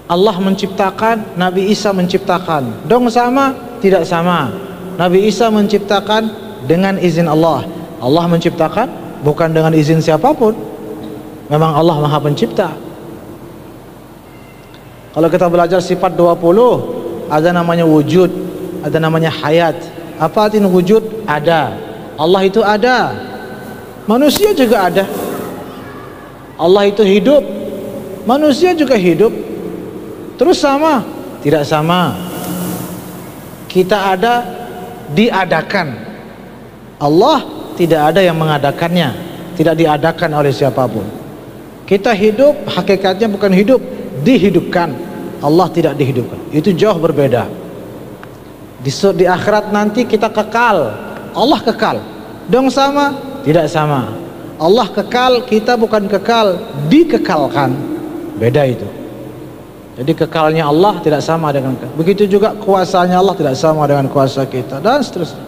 Allah menciptakan, Nabi Isa menciptakan. Dong sama? Tidak sama. Nabi Isa menciptakan dengan izin Allah. Allah menciptakan bukan dengan izin siapapun. Memang Allah Maha Pencipta. Kalau kita belajar sifat 20, ada namanya wujud, ada namanya hayat. Apa arti wujud? Ada. Allah itu ada. Manusia juga ada. Allah itu hidup. Manusia juga hidup. Terus sama? Tidak sama. Kita ada, diadakan. Allah tidak ada yang mengadakannya, tidak diadakan oleh siapapun. Kita hidup, hakikatnya bukan hidup, dihidupkan. Allah tidak dihidupkan. Itu jauh berbeda. Di akhirat nanti kita kekal, Allah kekal. Dong sama? Tidak sama. Allah kekal, kita bukan kekal, dikekalkan. Beda itu. Jadi kekalnya Allah tidak sama dengan, begitu juga kuasanya Allah tidak sama dengan kuasa kita, dan seterusnya.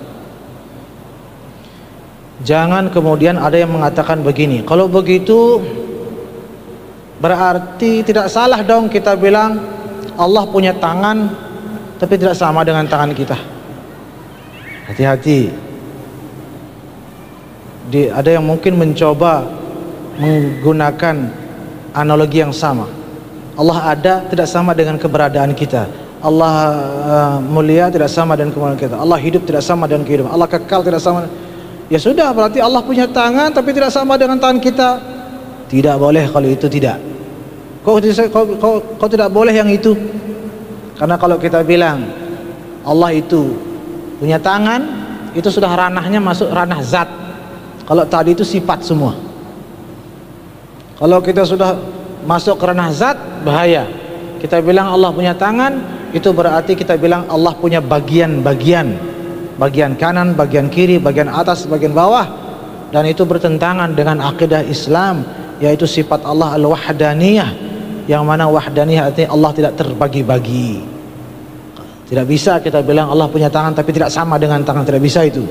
Jangan kemudian ada yang mengatakan begini, kalau begitu berarti tidak salah dong kita bilang Allah punya tangan tapi tidak sama dengan tangan kita. Hati-hati. Ada yang mungkin mencoba menggunakan analogi yang sama. Allah ada tidak sama dengan keberadaan kita. Allah mulia tidak sama dengan kemuliaan kita. Allah hidup tidak sama dengan kehidupan. Allah kekal tidak sama. Ya sudah, berarti Allah punya tangan tapi tidak sama dengan tangan kita. Tidak boleh kalau itu tidak. Kok tidak boleh yang itu? Karena kalau kita bilang Allah itu punya tangan, itu sudah ranahnya masuk ranah zat. Kalau tadi itu sifat semua. Kalau kita sudah masuk ke ranah zat, bahaya. Kita bilang Allah punya tangan, itu berarti kita bilang Allah punya bagian-bagian, bagian kanan, bagian kiri, bagian atas, bagian bawah, dan itu bertentangan dengan akidah Islam, yaitu sifat Allah al-wahdaniyah, yang mana wahdaniyah artinya Allah tidak terbagi-bagi. Tidak bisa kita bilang Allah punya tangan tapi tidak sama dengan tangan, tidak bisa itu.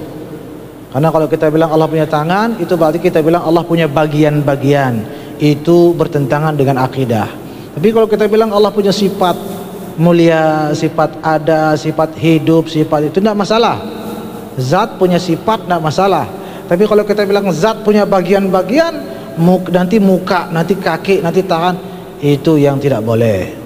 Karena kalau kita bilang Allah punya tangan, itu berarti kita bilang Allah punya bagian-bagian. Itu bertentangan dengan akidah. Tapi kalau kita bilang Allah punya sifat mulia, sifat ada, sifat hidup, sifat itu tidak masalah. Zat punya sifat tidak masalah. Tapi kalau kita bilang zat punya bagian-bagian, nanti muka, nanti kaki, nanti tangan, itu yang tidak boleh.